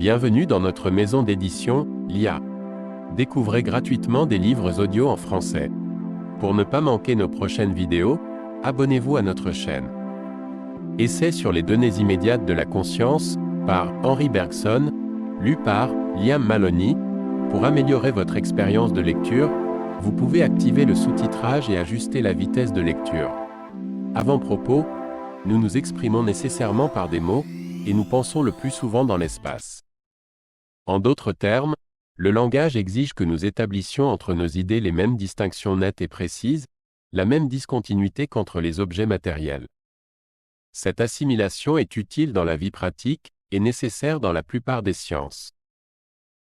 Bienvenue dans notre maison d'édition, l'IA. Découvrez gratuitement des livres audio en français. Pour ne pas manquer nos prochaines vidéos, abonnez-vous à notre chaîne. Essai sur les données immédiates de la conscience, par Henri Bergson, lu par Liam Maloney. Pour améliorer votre expérience de lecture, vous pouvez activer le sous-titrage et ajuster la vitesse de lecture. Avant-propos, nous nous exprimons nécessairement par des mots, et nous pensons le plus souvent dans l'espace. En d'autres termes, le langage exige que nous établissions entre nos idées les mêmes distinctions nettes et précises, la même discontinuité qu'entre les objets matériels. Cette assimilation est utile dans la vie pratique et nécessaire dans la plupart des sciences.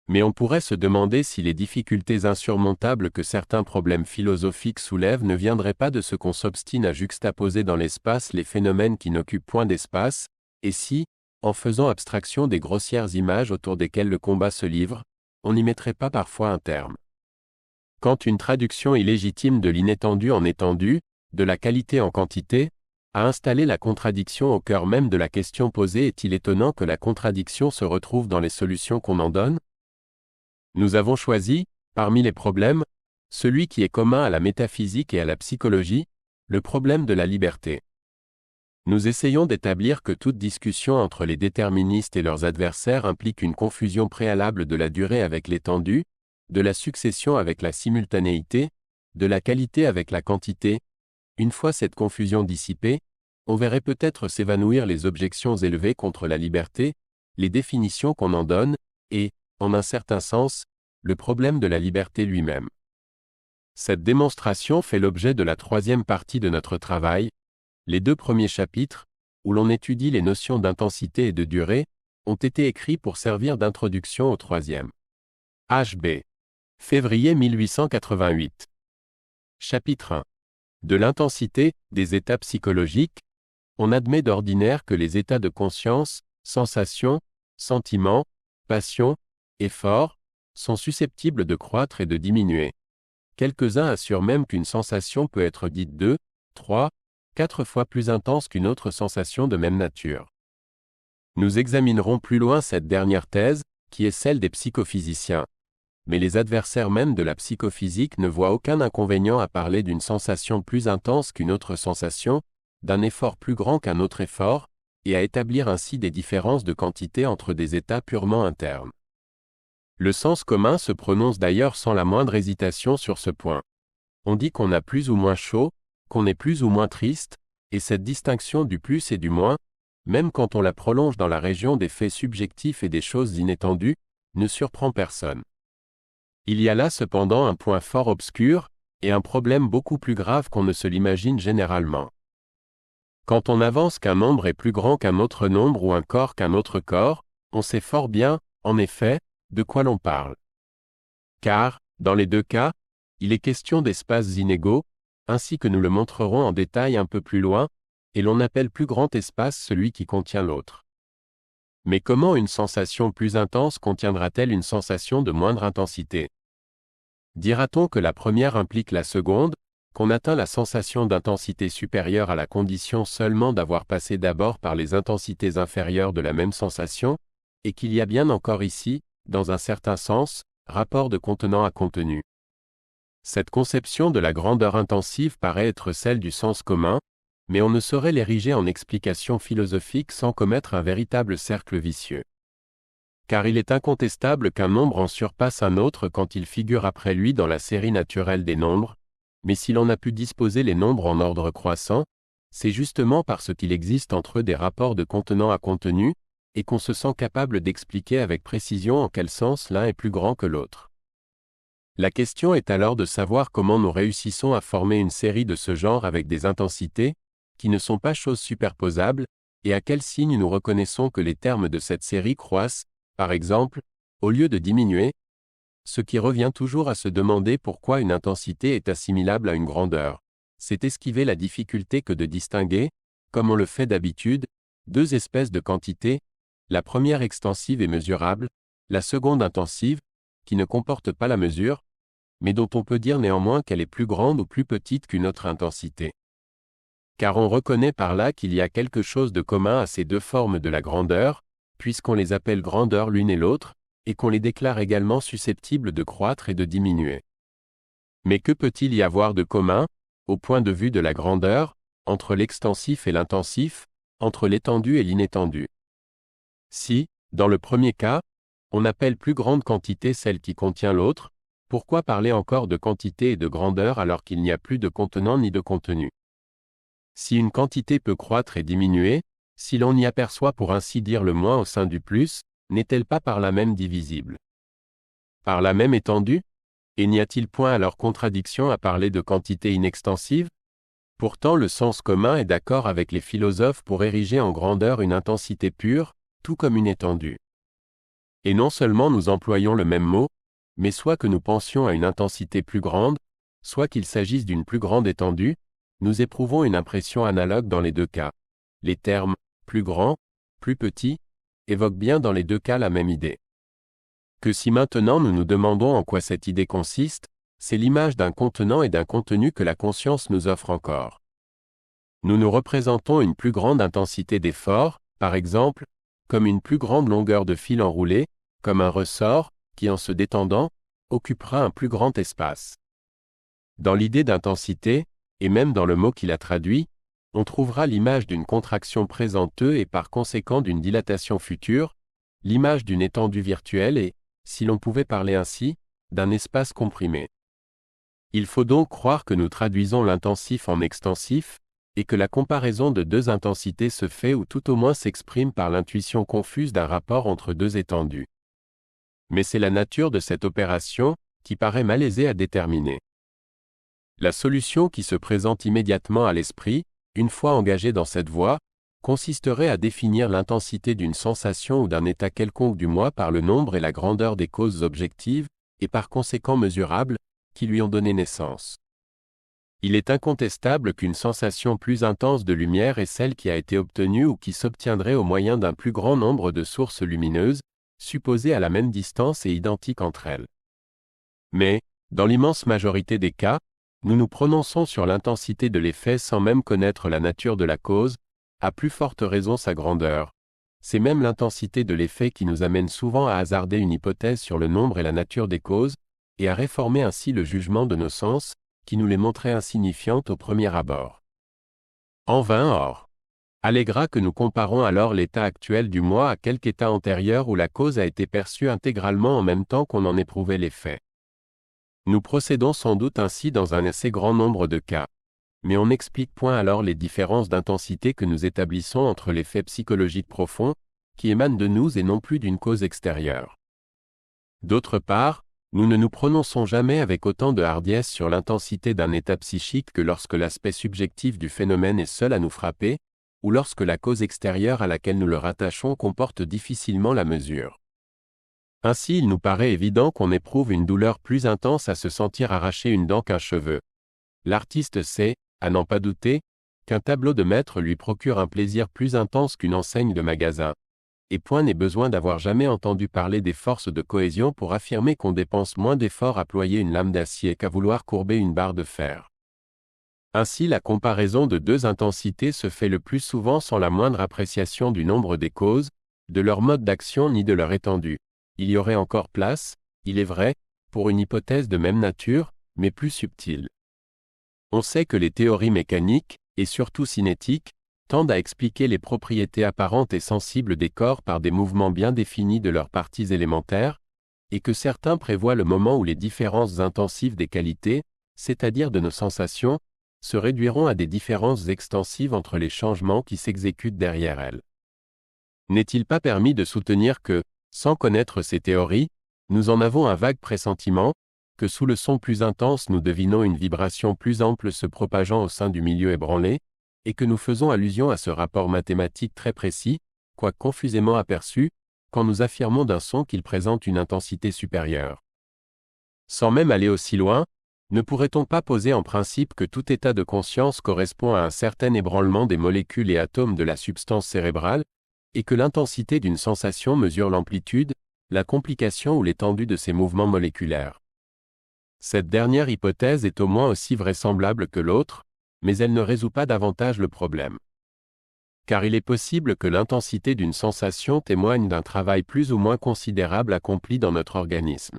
Mais on pourrait se demander si les difficultés insurmontables que certains problèmes philosophiques soulèvent ne viendraient pas de ce qu'on s'obstine à juxtaposer dans l'espace les phénomènes qui n'occupent point d'espace, et si, en faisant abstraction des grossières images autour desquelles le combat se livre, on n'y mettrait pas parfois un terme. Quand une traduction illégitime de l'inétendu en étendu, de la qualité en quantité, a installé la contradiction au cœur même de la question posée, est-il étonnant que la contradiction se retrouve dans les solutions qu'on en donne? Nous avons choisi, parmi les problèmes, celui qui est commun à la métaphysique et à la psychologie, le problème de la liberté. Nous essayons d'établir que toute discussion entre les déterministes et leurs adversaires implique une confusion préalable de la durée avec l'étendue, de la succession avec la simultanéité, de la qualité avec la quantité. Une fois cette confusion dissipée, on verrait peut-être s'évanouir les objections élevées contre la liberté, les définitions qu'on en donne, et, en un certain sens, le problème de la liberté lui-même. Cette démonstration fait l'objet de la troisième partie de notre travail. Les deux premiers chapitres, où l'on étudie les notions d'intensité et de durée, ont été écrits pour servir d'introduction au troisième. H.B. Février 1888. Chapitre 1. De l'intensité, des états psychologiques, on admet d'ordinaire que les états de conscience, sensations, sentiments, passions, efforts, sont susceptibles de croître et de diminuer. Quelques-uns assurent même qu'une sensation peut être dite 2, 3, 4 fois plus intense qu'une autre sensation de même nature. Nous examinerons plus loin cette dernière thèse, qui est celle des psychophysiciens. Mais les adversaires même de la psychophysique ne voient aucun inconvénient à parler d'une sensation plus intense qu'une autre sensation, d'un effort plus grand qu'un autre effort, et à établir ainsi des différences de quantité entre des états purement internes. Le sens commun se prononce d'ailleurs sans la moindre hésitation sur ce point. On dit qu'on a plus ou moins chaud, qu'on est plus ou moins triste, et cette distinction du plus et du moins, même quand on la prolonge dans la région des faits subjectifs et des choses inattendues, ne surprend personne. Il y a là cependant un point fort obscur, et un problème beaucoup plus grave qu'on ne se l'imagine généralement. Quand on avance qu'un nombre est plus grand qu'un autre nombre ou un corps qu'un autre corps, on sait fort bien, en effet, de quoi l'on parle. Car, dans les deux cas, il est question d'espaces inégaux, ainsi que nous le montrerons en détail un peu plus loin, et l'on appelle plus grand espace celui qui contient l'autre. Mais comment une sensation plus intense contiendra-t-elle une sensation de moindre intensité? Dira-t-on que la première implique la seconde, qu'on atteint la sensation d'intensité supérieure à la condition seulement d'avoir passé d'abord par les intensités inférieures de la même sensation, et qu'il y a bien encore ici, dans un certain sens, rapport de contenant à contenu? Cette conception de la grandeur intensive paraît être celle du sens commun, mais on ne saurait l'ériger en explication philosophique sans commettre un véritable cercle vicieux. Car il est incontestable qu'un nombre en surpasse un autre quand il figure après lui dans la série naturelle des nombres, mais si l'on a pu disposer les nombres en ordre croissant, c'est justement parce qu'il existe entre eux des rapports de contenant à contenu, et qu'on se sent capable d'expliquer avec précision en quel sens l'un est plus grand que l'autre. La question est alors de savoir comment nous réussissons à former une série de ce genre avec des intensités, qui ne sont pas choses superposables, et à quel signe nous reconnaissons que les termes de cette série croissent, par exemple, au lieu de diminuer, ce qui revient toujours à se demander pourquoi une intensité est assimilable à une grandeur. C'est esquiver la difficulté que de distinguer, comme on le fait d'habitude, deux espèces de quantités, la première extensive et mesurable, la seconde intensive, qui ne comporte pas la mesure, mais dont on peut dire néanmoins qu'elle est plus grande ou plus petite qu'une autre intensité. Car on reconnaît par là qu'il y a quelque chose de commun à ces deux formes de la grandeur, puisqu'on les appelle grandeur l'une et l'autre, et qu'on les déclare également susceptibles de croître et de diminuer. Mais que peut-il y avoir de commun, au point de vue de la grandeur, entre l'extensif et l'intensif, entre l'étendue et l'inétendue? Si, dans le premier cas, on appelle plus grande quantité celle qui contient l'autre, pourquoi parler encore de quantité et de grandeur alors qu'il n'y a plus de contenant ni de contenu? Si une quantité peut croître et diminuer, si l'on y aperçoit pour ainsi dire le moins au sein du plus, n'est-elle pas par là même divisible? Par la même étendue? Et n'y a-t-il point alors contradiction à parler de quantité inextensive? Pourtant le sens commun est d'accord avec les philosophes pour ériger en grandeur une intensité pure, tout comme une étendue. Et non seulement nous employons le même mot, mais soit que nous pensions à une intensité plus grande, soit qu'il s'agisse d'une plus grande étendue, nous éprouvons une impression analogue dans les deux cas. Les termes « plus grand »,« plus petit » évoquent bien dans les deux cas la même idée. Que si maintenant nous nous demandons en quoi cette idée consiste, c'est l'image d'un contenant et d'un contenu que la conscience nous offre encore. Nous nous représentons une plus grande intensité d'effort, par exemple, comme une plus grande longueur de fil enroulé, comme un ressort, qui en se détendant, occupera un plus grand espace. Dans l'idée d'intensité, et même dans le mot qui la traduit, on trouvera l'image d'une contraction présenteuse et par conséquent d'une dilatation future, l'image d'une étendue virtuelle et, si l'on pouvait parler ainsi, d'un espace comprimé. Il faut donc croire que nous traduisons l'intensif en extensif, et que la comparaison de deux intensités se fait ou tout au moins s'exprime par l'intuition confuse d'un rapport entre deux étendues. Mais c'est la nature de cette opération, qui paraît malaisée à déterminer. La solution qui se présente immédiatement à l'esprit, une fois engagée dans cette voie, consisterait à définir l'intensité d'une sensation ou d'un état quelconque du moi par le nombre et la grandeur des causes objectives, et par conséquent mesurables, qui lui ont donné naissance. Il est incontestable qu'une sensation plus intense de lumière est celle qui a été obtenue ou qui s'obtiendrait au moyen d'un plus grand nombre de sources lumineuses, supposées à la même distance et identiques entre elles. Mais, dans l'immense majorité des cas, nous nous prononçons sur l'intensité de l'effet sans même connaître la nature de la cause, à plus forte raison sa grandeur. C'est même l'intensité de l'effet qui nous amène souvent à hasarder une hypothèse sur le nombre et la nature des causes, et à réformer ainsi le jugement de nos sens, qui nous les montrait insignifiantes au premier abord. En vain or. Allégra que nous comparons alors l'état actuel du moi à quelque état antérieur où la cause a été perçue intégralement en même temps qu'on en éprouvait l'effet. Nous procédons sans doute ainsi dans un assez grand nombre de cas. Mais on n'explique point alors les différences d'intensité que nous établissons entre les faits psychologiques profonds, qui émanent de nous et non plus d'une cause extérieure. D'autre part, nous ne nous prononçons jamais avec autant de hardiesse sur l'intensité d'un état psychique que lorsque l'aspect subjectif du phénomène est seul à nous frapper, ou lorsque la cause extérieure à laquelle nous le rattachons comporte difficilement la mesure. Ainsi il nous paraît évident qu'on éprouve une douleur plus intense à se sentir arracher une dent qu'un cheveu. L'artiste sait, à n'en pas douter, qu'un tableau de maître lui procure un plaisir plus intense qu'une enseigne de magasin. Et point n'est besoin d'avoir jamais entendu parler des forces de cohésion pour affirmer qu'on dépense moins d'efforts à ployer une lame d'acier qu'à vouloir courber une barre de fer. Ainsi la comparaison de deux intensités se fait le plus souvent sans la moindre appréciation du nombre des causes, de leur mode d'action ni de leur étendue. Il y aurait encore place, il est vrai, pour une hypothèse de même nature, mais plus subtile. On sait que les théories mécaniques, et surtout cinétiques, tendent à expliquer les propriétés apparentes et sensibles des corps par des mouvements bien définis de leurs parties élémentaires, et que certains prévoient le moment où les différences intensives des qualités, c'est-à-dire de nos sensations, se réduiront à des différences extensives entre les changements qui s'exécutent derrière elles. N'est-il pas permis de soutenir que, sans connaître ces théories, nous en avons un vague pressentiment, que sous le son plus intense nous devinons une vibration plus ample se propageant au sein du milieu ébranlé, et que nous faisons allusion à ce rapport mathématique très précis, quoique confusément aperçu, quand nous affirmons d'un son qu'il présente une intensité supérieure. Sans même aller aussi loin, ne pourrait-on pas poser en principe que tout état de conscience correspond à un certain ébranlement des molécules et atomes de la substance cérébrale, et que l'intensité d'une sensation mesure l'amplitude, la complication ou l'étendue de ces mouvements moléculaires? Cette dernière hypothèse est au moins aussi vraisemblable que l'autre, mais elle ne résout pas davantage le problème. car il est possible que l'intensité d'une sensation témoigne d'un travail plus ou moins considérable accompli dans notre organisme.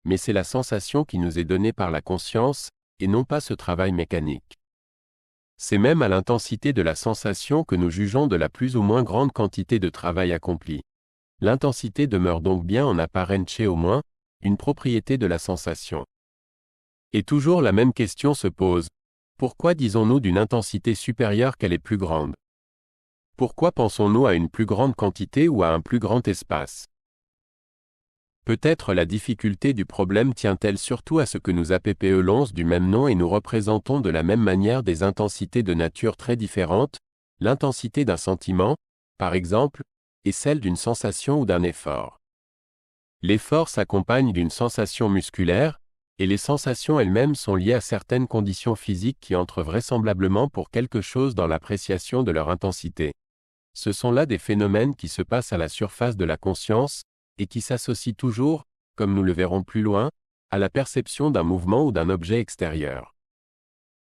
Mais c'est la sensation qui nous est donnée par la conscience, et non pas ce travail mécanique. C'est même à l'intensité de la sensation que nous jugeons de la plus ou moins grande quantité de travail accompli. L'intensité demeure donc bien en apparence au moins, une propriété de la sensation. Et toujours la même question se pose. Pourquoi disons-nous d'une intensité supérieure qu'elle est plus grande? Pourquoi pensons-nous à une plus grande quantité ou à un plus grand espace? Peut-être la difficulté du problème tient-elle surtout à ce que nous appelons du même nom et nous représentons de la même manière des intensités de nature très différentes, l'intensité d'un sentiment, par exemple, et celle d'une sensation ou d'un effort. L'effort s'accompagne d'une sensation musculaire, et les sensations elles-mêmes sont liées à certaines conditions physiques qui entrent vraisemblablement pour quelque chose dans l'appréciation de leur intensité. Ce sont là des phénomènes qui se passent à la surface de la conscience, et qui s'associent toujours, comme nous le verrons plus loin, à la perception d'un mouvement ou d'un objet extérieur.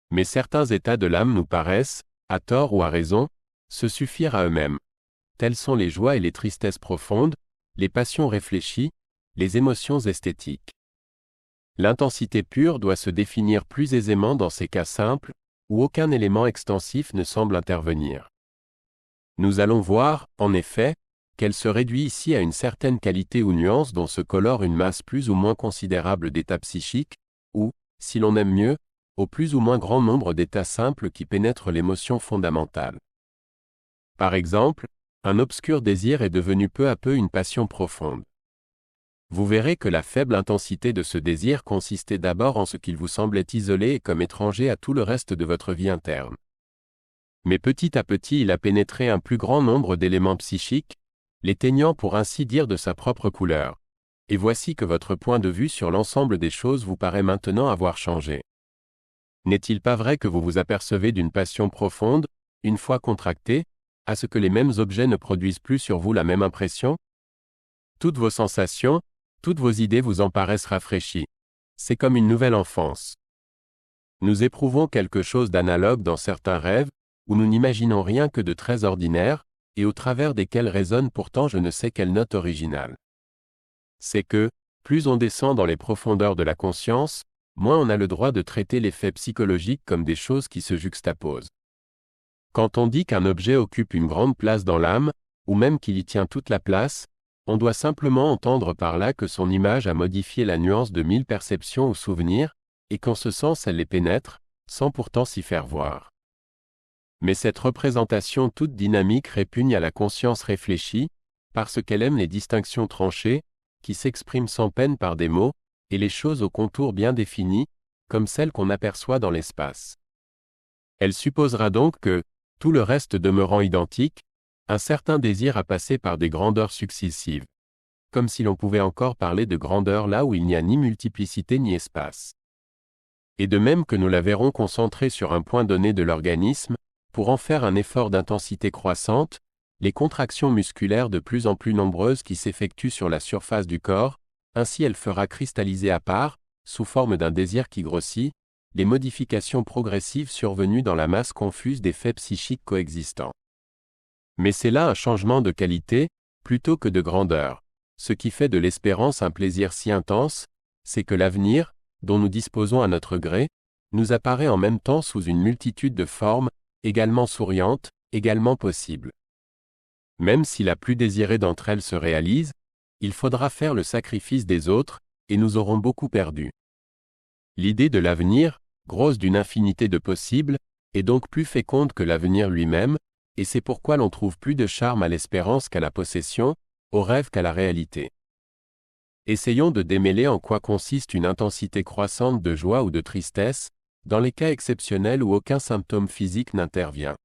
Mais certains états de l'âme nous paraissent, à tort ou à raison, se suffire à eux-mêmes. Telles sont les joies et les tristesses profondes, les passions réfléchies, les émotions esthétiques. L'intensité pure doit se définir plus aisément dans ces cas simples, où aucun élément extensif ne semble intervenir. Nous allons voir, en effet, qu'elle se réduit ici à une certaine qualité ou nuance dont se colore une masse plus ou moins considérable d'états psychiques, ou, si l'on aime mieux, au plus ou moins grand nombre d'états simples qui pénètrent l'émotion fondamentale. Par exemple, un obscur désir est devenu peu à peu une passion profonde. Vous verrez que la faible intensité de ce désir consistait d'abord en ce qu'il vous semblait isolé et comme étranger à tout le reste de votre vie interne. Mais petit à petit il a pénétré un plus grand nombre d'éléments psychiques, les teignant pour ainsi dire de sa propre couleur. Et voici que votre point de vue sur l'ensemble des choses vous paraît maintenant avoir changé. N'est-il pas vrai que vous vous apercevez d'une passion profonde, une fois contractée, à ce que les mêmes objets ne produisent plus sur vous la même impression? Toutes vos sensations, toutes vos idées vous en paraissent rafraîchies. C'est comme une nouvelle enfance. Nous éprouvons quelque chose d'analogue dans certains rêves, où nous n'imaginons rien que de très ordinaire, et au travers desquels résonne pourtant je ne sais quelle note originale. C'est que, plus on descend dans les profondeurs de la conscience, moins on a le droit de traiter les faits psychologiques comme des choses qui se juxtaposent. Quand on dit qu'un objet occupe une grande place dans l'âme, ou même qu'il y tient toute la place, on doit simplement entendre par là que son image a modifié la nuance de 1000 perceptions ou souvenirs, et qu'en ce sens elle les pénètre, sans pourtant s'y faire voir. Mais cette représentation toute dynamique répugne à la conscience réfléchie, parce qu'elle aime les distinctions tranchées, qui s'expriment sans peine par des mots, et les choses aux contours bien définis, comme celles qu'on aperçoit dans l'espace. Elle supposera donc que, tout le reste demeurant identique, un certain désir a passé par des grandeurs successives. Comme si l'on pouvait encore parler de grandeur là où il n'y a ni multiplicité ni espace. Et de même que nous la verrons concentrée sur un point donné de l'organisme, pour en faire un effort d'intensité croissante, les contractions musculaires de plus en plus nombreuses qui s'effectuent sur la surface du corps, ainsi elle fera cristalliser à part, sous forme d'un désir qui grossit, les modifications progressives survenues dans la masse confuse des faits psychiques coexistants. Mais c'est là un changement de qualité, plutôt que de grandeur. Ce qui fait de l'espérance un plaisir si intense, c'est que l'avenir, dont nous disposons à notre gré, nous apparaît en même temps sous une multitude de formes, également souriantes, également possibles. Même si la plus désirée d'entre elles se réalise, il faudra faire le sacrifice des autres, et nous aurons beaucoup perdu. L'idée de l'avenir, grosse d'une infinité de possibles, est donc plus féconde que l'avenir lui-même, et c'est pourquoi l'on trouve plus de charme à l'espérance qu'à la possession, au rêve qu'à la réalité. Essayons de démêler en quoi consiste une intensité croissante de joie ou de tristesse, dans les cas exceptionnels où aucun symptôme physique n'intervient.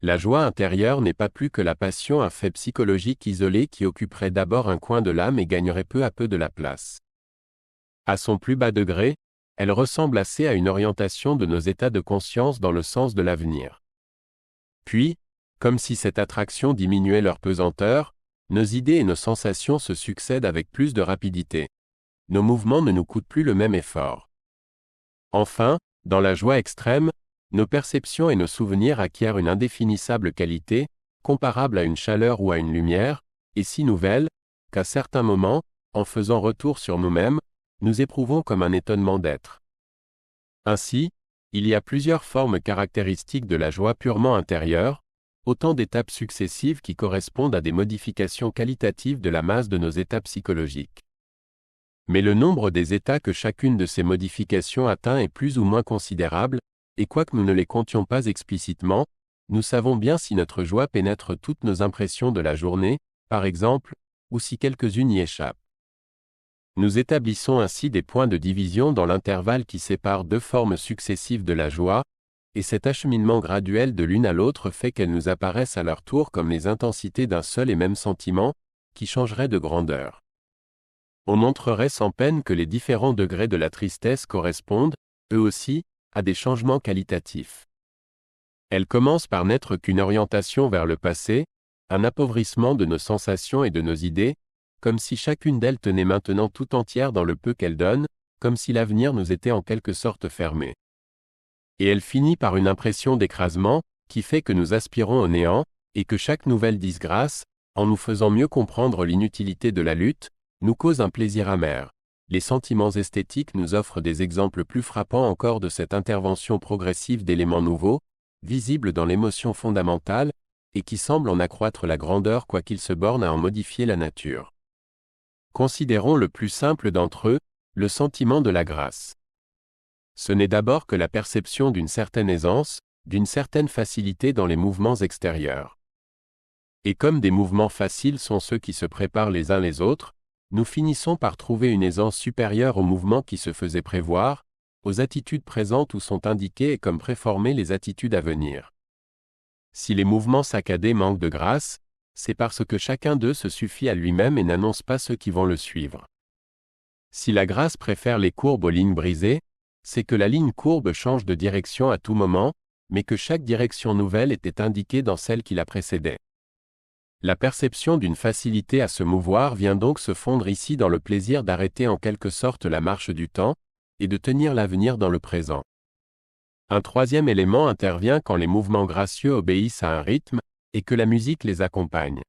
La joie intérieure n'est pas plus que la passion, un fait psychologique isolé qui occuperait d'abord un coin de l'âme et gagnerait peu à peu de la place. À son plus bas degré, elle ressemble assez à une orientation de nos états de conscience dans le sens de l'avenir. Puis, comme si cette attraction diminuait leur pesanteur, nos idées et nos sensations se succèdent avec plus de rapidité. Nos mouvements ne nous coûtent plus le même effort. Enfin, dans la joie extrême, Nos perceptions et nos souvenirs acquièrent une indéfinissable qualité, comparable à une chaleur ou à une lumière, et si nouvelle, qu'à certains moments, en faisant retour sur nous-mêmes, nous éprouvons comme un étonnement d'être. Ainsi, il y a plusieurs formes caractéristiques de la joie purement intérieure, autant d'étapes successives qui correspondent à des modifications qualitatives de la masse de nos états psychologiques. Mais le nombre des états que chacune de ces modifications atteint est plus ou moins considérable, et quoique nous ne les comptions pas explicitement, nous savons bien si notre joie pénètre toutes nos impressions de la journée, par exemple, ou si quelques-unes y échappent. Nous établissons ainsi des points de division dans l'intervalle qui sépare deux formes successives de la joie, et cet acheminement graduel de l'une à l'autre fait qu'elles nous apparaissent à leur tour comme les intensités d'un seul et même sentiment, qui changerait de grandeur. On montrerait sans peine que les différents degrés de la tristesse correspondent, eux aussi, à des changements qualitatifs. Elle commence par n'être qu'une orientation vers le passé, un appauvrissement de nos sensations et de nos idées, comme si chacune d'elles tenait maintenant tout entière dans le peu qu'elle donne, comme si l'avenir nous était en quelque sorte fermé. Et elle finit par une impression d'écrasement, qui fait que nous aspirons au néant, et que chaque nouvelle disgrâce, en nous faisant mieux comprendre l'inutilité de la lutte, nous cause un plaisir amer. Les sentiments esthétiques nous offrent des exemples plus frappants encore de cette intervention progressive d'éléments nouveaux, visibles dans l'émotion fondamentale, et qui semblent en accroître la grandeur quoiqu'ils se bornent à en modifier la nature. Considérons le plus simple d'entre eux, le sentiment de la grâce. Ce n'est d'abord que la perception d'une certaine aisance, d'une certaine facilité dans les mouvements extérieurs. Et comme des mouvements faciles sont ceux qui se préparent les uns les autres, nous finissons par trouver une aisance supérieure aux mouvements qui se faisaient prévoir, aux attitudes présentes où sont indiquées et comme préformées les attitudes à venir. Si les mouvements saccadés manquent de grâce, c'est parce que chacun d'eux se suffit à lui-même et n'annonce pas ceux qui vont le suivre. Si la grâce préfère les courbes aux lignes brisées, c'est que la ligne courbe change de direction à tout moment, mais que chaque direction nouvelle était indiquée dans celle qui la précédait. La perception d'une facilité à se mouvoir vient donc se fondre ici dans le plaisir d'arrêter en quelque sorte la marche du temps, et de tenir l'avenir dans le présent. Un troisième élément intervient quand les mouvements gracieux obéissent à un rythme, et que la musique les accompagne.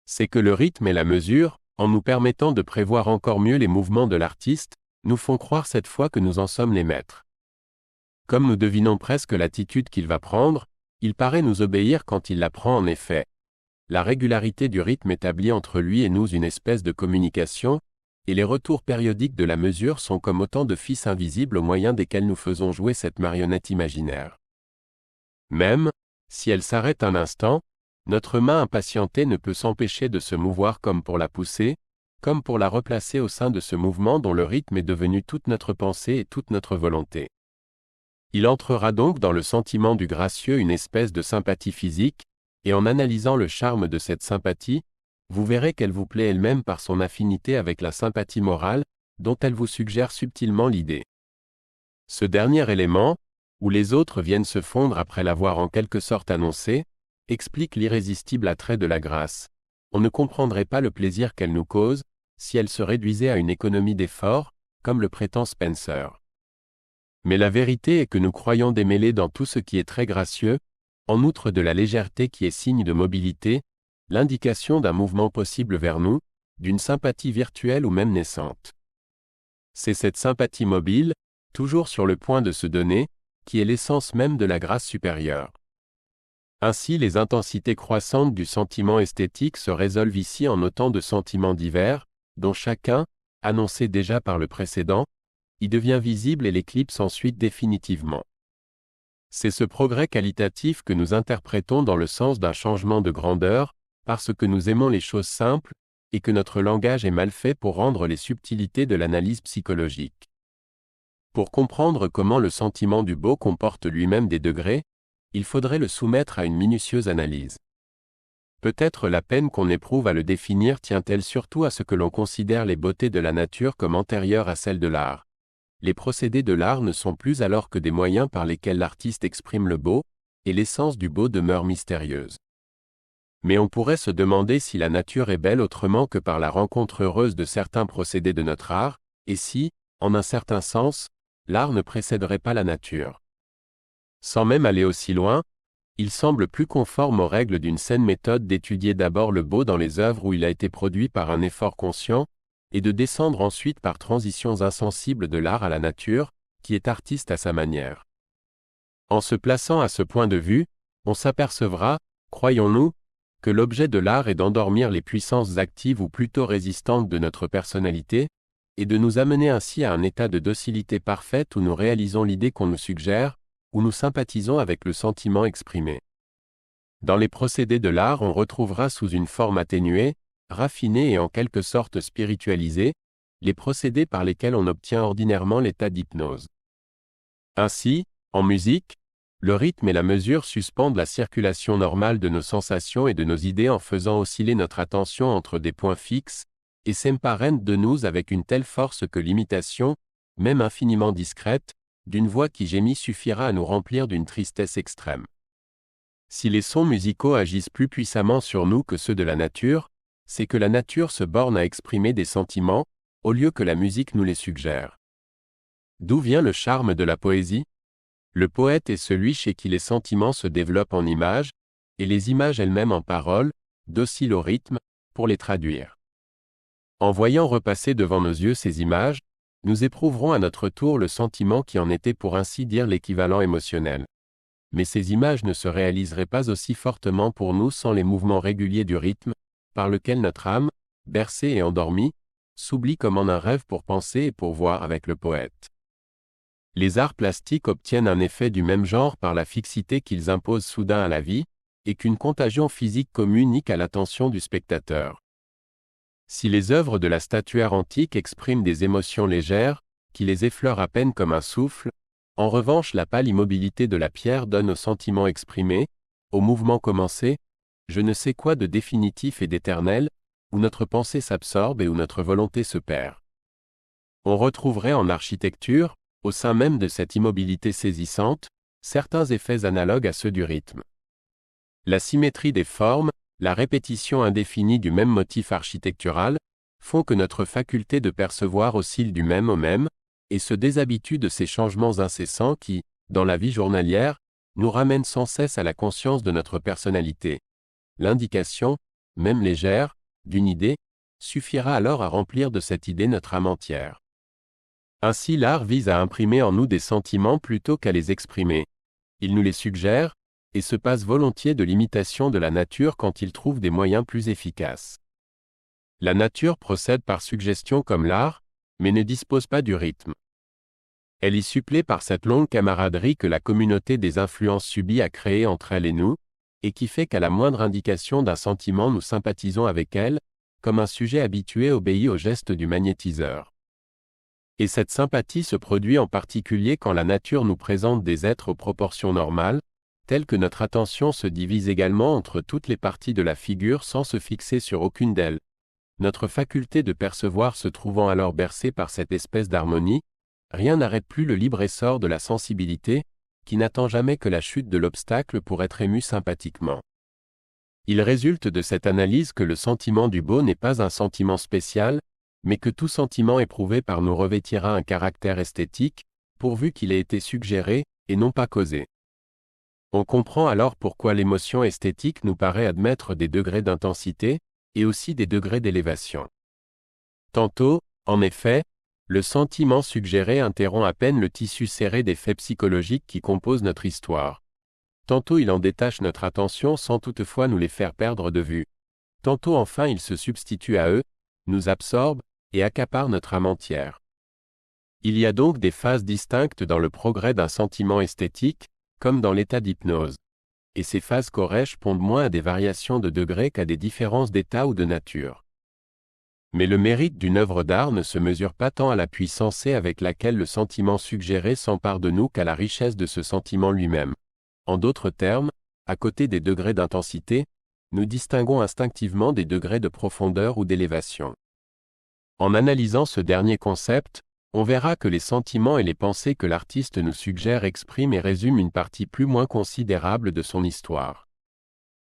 C'est que le rythme et la mesure, en nous permettant de prévoir encore mieux les mouvements de l'artiste, nous font croire cette fois que nous en sommes les maîtres. Comme nous devinons presque l'attitude qu'il va prendre, il paraît nous obéir quand il la prend en effet. La régularité du rythme établit entre lui et nous une espèce de communication, et les retours périodiques de la mesure sont comme autant de fils invisibles au moyen desquels nous faisons jouer cette marionnette imaginaire. Même, si elle s'arrête un instant, notre main impatientée ne peut s'empêcher de se mouvoir comme pour la pousser, comme pour la replacer au sein de ce mouvement dont le rythme est devenu toute notre pensée et toute notre volonté. Il entrera donc dans le sentiment du gracieux une espèce de sympathie physique, et en analysant le charme de cette sympathie, vous verrez qu'elle vous plaît elle-même par son affinité avec la sympathie morale, dont elle vous suggère subtilement l'idée. Ce dernier élément, où les autres viennent se fondre après l'avoir en quelque sorte annoncé, explique l'irrésistible attrait de la grâce. On ne comprendrait pas le plaisir qu'elle nous cause, si elle se réduisait à une économie d'effort, comme le prétend Spencer. Mais la vérité est que nous croyons démêler dans tout ce qui est très gracieux, en outre de la légèreté qui est signe de mobilité, l'indication d'un mouvement possible vers nous, d'une sympathie virtuelle ou même naissante. C'est cette sympathie mobile, toujours sur le point de se donner, qui est l'essence même de la grâce supérieure. Ainsi les intensités croissantes du sentiment esthétique se résolvent ici en autant de sentiments divers, dont chacun, annoncé déjà par le précédent, y devient visible et l'éclipse ensuite définitivement. C'est ce progrès qualitatif que nous interprétons dans le sens d'un changement de grandeur, parce que nous aimons les choses simples, et que notre langage est mal fait pour rendre les subtilités de l'analyse psychologique. Pour comprendre comment le sentiment du beau comporte lui-même des degrés, il faudrait le soumettre à une minutieuse analyse. Peut-être la peine qu'on éprouve à le définir tient-elle surtout à ce que l'on considère les beautés de la nature comme antérieures à celles de l'art. Les procédés de l'art ne sont plus alors que des moyens par lesquels l'artiste exprime le beau, et l'essence du beau demeure mystérieuse. Mais on pourrait se demander si la nature est belle autrement que par la rencontre heureuse de certains procédés de notre art, et si, en un certain sens, l'art ne précéderait pas la nature. Sans même aller aussi loin, il semble plus conforme aux règles d'une saine méthode d'étudier d'abord le beau dans les œuvres où il a été produit par un effort conscient, et de descendre ensuite par transitions insensibles de l'art à la nature, qui est artiste à sa manière. En se plaçant à ce point de vue, on s'apercevra, croyons-nous, que l'objet de l'art est d'endormir les puissances actives ou plutôt résistantes de notre personnalité, et de nous amener ainsi à un état de docilité parfaite où nous réalisons l'idée qu'on nous suggère, où nous sympathisons avec le sentiment exprimé. Dans les procédés de l'art, on retrouvera sous une forme atténuée, raffinée et en quelque sorte spiritualisée, les procédés par lesquels on obtient ordinairement l'état d'hypnose. Ainsi, en musique, le rythme et la mesure suspendent la circulation normale de nos sensations et de nos idées en faisant osciller notre attention entre des points fixes, et s'emparent de nous avec une telle force que l'imitation, même infiniment discrète, d'une voix qui gémit suffira à nous remplir d'une tristesse extrême. Si les sons musicaux agissent plus puissamment sur nous que ceux de la nature, c'est que la nature se borne à exprimer des sentiments, au lieu que la musique nous les suggère. D'où vient le charme de la poésie ? Le poète est celui chez qui les sentiments se développent en images, et les images elles-mêmes en paroles, dociles au rythme, pour les traduire. En voyant repasser devant nos yeux ces images, nous éprouverons à notre tour le sentiment qui en était pour ainsi dire l'équivalent émotionnel. Mais ces images ne se réaliseraient pas aussi fortement pour nous sans les mouvements réguliers du rythme, par lequel notre âme, bercée et endormie, s'oublie comme en un rêve pour penser et pour voir avec le poète. Les arts plastiques obtiennent un effet du même genre par la fixité qu'ils imposent soudain à la vie, et qu'une contagion physique communique à l'attention du spectateur. Si les œuvres de la statuaire antique expriment des émotions légères, qui les effleurent à peine comme un souffle, en revanche la pâle immobilité de la pierre donne au sentiment exprimé, au mouvement commencé, je ne sais quoi de définitif et d'éternel, où notre pensée s'absorbe et où notre volonté se perd. On retrouverait en architecture, au sein même de cette immobilité saisissante, certains effets analogues à ceux du rythme. La symétrie des formes, la répétition indéfinie du même motif architectural, font que notre faculté de percevoir oscille du même au même, et se déshabitue de ces changements incessants qui, dans la vie journalière, nous ramènent sans cesse à la conscience de notre personnalité. L'indication, même légère, d'une idée, suffira alors à remplir de cette idée notre âme entière. Ainsi l'art vise à imprimer en nous des sentiments plutôt qu'à les exprimer. Il nous les suggère, et se passe volontiers de l'imitation de la nature quand il trouve des moyens plus efficaces. La nature procède par suggestion comme l'art, mais ne dispose pas du rythme. Elle y supplée par cette longue camaraderie que la communauté des influences subit à créer entre elle et nous, et qui fait qu'à la moindre indication d'un sentiment nous sympathisons avec elle, comme un sujet habitué obéit au geste du magnétiseur. Et cette sympathie se produit en particulier quand la nature nous présente des êtres aux proportions normales, telles que notre attention se divise également entre toutes les parties de la figure sans se fixer sur aucune d'elles. Notre faculté de percevoir se trouvant alors bercée par cette espèce d'harmonie, rien n'arrête plus le libre essor de la sensibilité, qui n'attend jamais que la chute de l'obstacle pour être ému sympathiquement. Il résulte de cette analyse que le sentiment du beau n'est pas un sentiment spécial, mais que tout sentiment éprouvé par nous revêtira un caractère esthétique, pourvu qu'il ait été suggéré, et non pas causé. On comprend alors pourquoi l'émotion esthétique nous paraît admettre des degrés d'intensité, et aussi des degrés d'élévation. Tantôt, en effet, le sentiment suggéré interrompt à peine le tissu serré des faits psychologiques qui composent notre histoire. Tantôt il en détache notre attention sans toutefois nous les faire perdre de vue. Tantôt enfin il se substitue à eux, nous absorbe, et accapare notre âme entière. Il y a donc des phases distinctes dans le progrès d'un sentiment esthétique, comme dans l'état d'hypnose. Et ces phases correspondent moins à des variations de degrés qu'à des différences d'état ou de nature. Mais le mérite d'une œuvre d'art ne se mesure pas tant à la puissance avec laquelle le sentiment suggéré s'empare de nous qu'à la richesse de ce sentiment lui-même. En d'autres termes, à côté des degrés d'intensité, nous distinguons instinctivement des degrés de profondeur ou d'élévation. En analysant ce dernier concept, on verra que les sentiments et les pensées que l'artiste nous suggère expriment et résument une partie plus ou moins considérable de son histoire.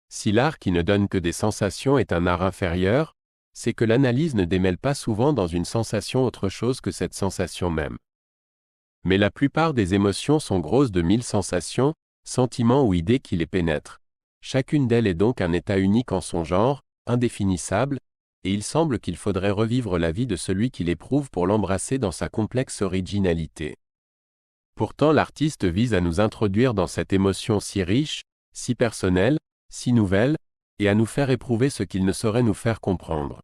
Si l'art qui ne donne que des sensations est un art inférieur, c'est que l'analyse ne démêle pas souvent dans une sensation autre chose que cette sensation même. Mais la plupart des émotions sont grosses de 1000 sensations, sentiments ou idées qui les pénètrent. Chacune d'elles est donc un état unique en son genre, indéfinissable, et il semble qu'il faudrait revivre la vie de celui qui l'éprouve pour l'embrasser dans sa complexe originalité. Pourtant l'artiste vise à nous introduire dans cette émotion si riche, si personnelle, si nouvelle, et à nous faire éprouver ce qu'il ne saurait nous faire comprendre.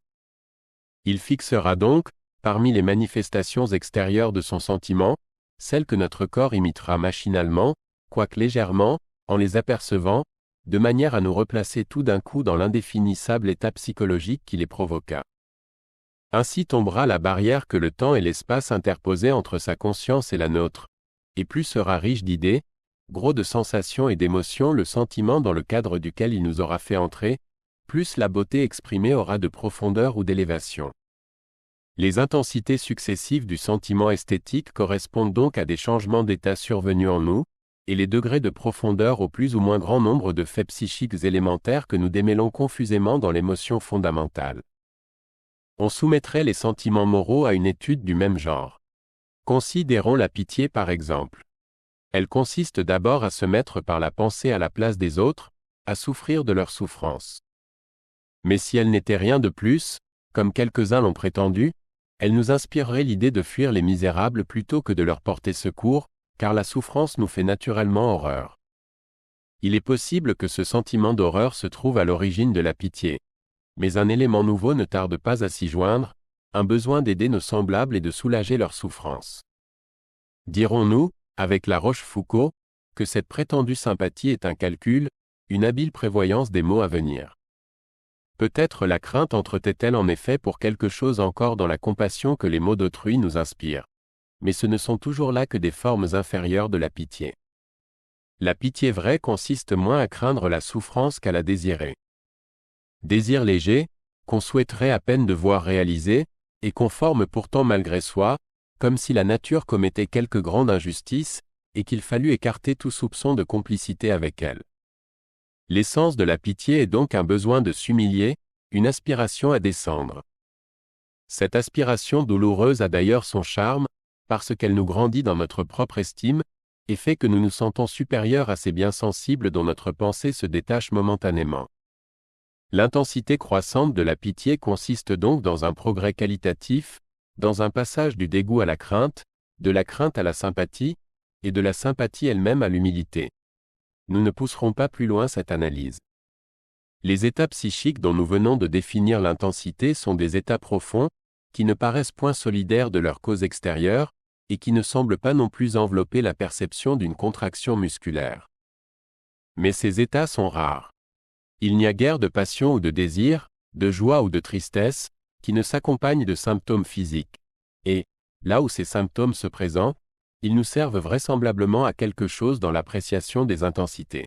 Il fixera donc, parmi les manifestations extérieures de son sentiment, celles que notre corps imitera machinalement, quoique légèrement, en les apercevant, de manière à nous replacer tout d'un coup dans l'indéfinissable état psychologique qui les provoqua. Ainsi tombera la barrière que le temps et l'espace interposaient entre sa conscience et la nôtre, et plus sera riche d'idées, gros de sensations et d'émotions le sentiment dans le cadre duquel il nous aura fait entrer, plus la beauté exprimée aura de profondeur ou d'élévation. Les intensités successives du sentiment esthétique correspondent donc à des changements d'état survenus en nous, et les degrés de profondeur au plus ou moins grand nombre de faits psychiques élémentaires que nous démêlons confusément dans l'émotion fondamentale. On soumettrait les sentiments moraux à une étude du même genre. Considérons la pitié par exemple. Elle consiste d'abord à se mettre par la pensée à la place des autres, à souffrir de leur souffrance. Mais si elle n'était rien de plus, comme quelques-uns l'ont prétendu, elle nous inspirerait l'idée de fuir les misérables plutôt que de leur porter secours, car la souffrance nous fait naturellement horreur. Il est possible que ce sentiment d'horreur se trouve à l'origine de la pitié. Mais un élément nouveau ne tarde pas à s'y joindre, un besoin d'aider nos semblables et de soulager leur souffrance. Dirons-nous, avec La Rochefoucauld, que cette prétendue sympathie est un calcul, une habile prévoyance des maux à venir. Peut-être la crainte entretait-elle en effet pour quelque chose encore dans la compassion que les maux d'autrui nous inspirent. Mais ce ne sont toujours là que des formes inférieures de la pitié. La pitié vraie consiste moins à craindre la souffrance qu'à la désirer. Désir léger, qu'on souhaiterait à peine de voir réalisé, et qu'on forme pourtant malgré soi, comme si la nature commettait quelque grande injustice, et qu'il fallût écarter tout soupçon de complicité avec elle. L'essence de la pitié est donc un besoin de s'humilier, une aspiration à descendre. Cette aspiration douloureuse a d'ailleurs son charme, parce qu'elle nous grandit dans notre propre estime, et fait que nous nous sentons supérieurs à ces biens sensibles dont notre pensée se détache momentanément. L'intensité croissante de la pitié consiste donc dans un progrès qualitatif, dans un passage du dégoût à la crainte, de la crainte à la sympathie, et de la sympathie elle-même à l'humilité. Nous ne pousserons pas plus loin cette analyse. Les états psychiques dont nous venons de définir l'intensité sont des états profonds, qui ne paraissent point solidaires de leur cause extérieure, et qui ne semblent pas non plus envelopper la perception d'une contraction musculaire. Mais ces états sont rares. Il n'y a guère de passion ou de désir, de joie ou de tristesse, qui ne s'accompagnent de symptômes physiques. Et, là où ces symptômes se présentent, ils nous servent vraisemblablement à quelque chose dans l'appréciation des intensités.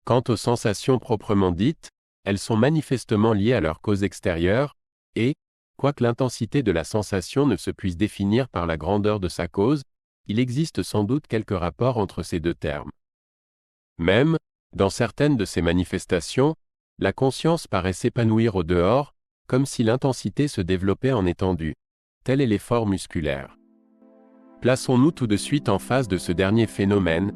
Quant aux sensations proprement dites, elles sont manifestement liées à leur cause extérieure, et, quoique l'intensité de la sensation ne se puisse définir par la grandeur de sa cause, il existe sans doute quelque rapport entre ces deux termes. Même, dans certaines de ces manifestations, la conscience paraît s'épanouir au dehors, comme si l'intensité se développait en étendue. Tel est l'effort musculaire. Plaçons-nous tout de suite en face de ce dernier phénomène,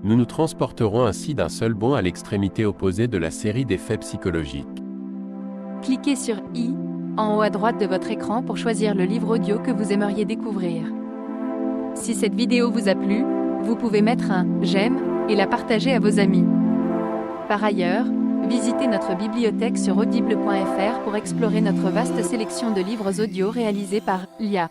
nous nous transporterons ainsi d'un seul bond à l'extrémité opposée de la série d'effets psychologiques. Cliquez sur I, en haut à droite de votre écran pour choisir le livre audio que vous aimeriez découvrir. Si cette vidéo vous a plu, vous pouvez mettre un « j'aime » et la partager à vos amis. Par ailleurs, visitez notre bibliothèque sur audible.fr pour explorer notre vaste sélection de livres audio réalisés par l'IA.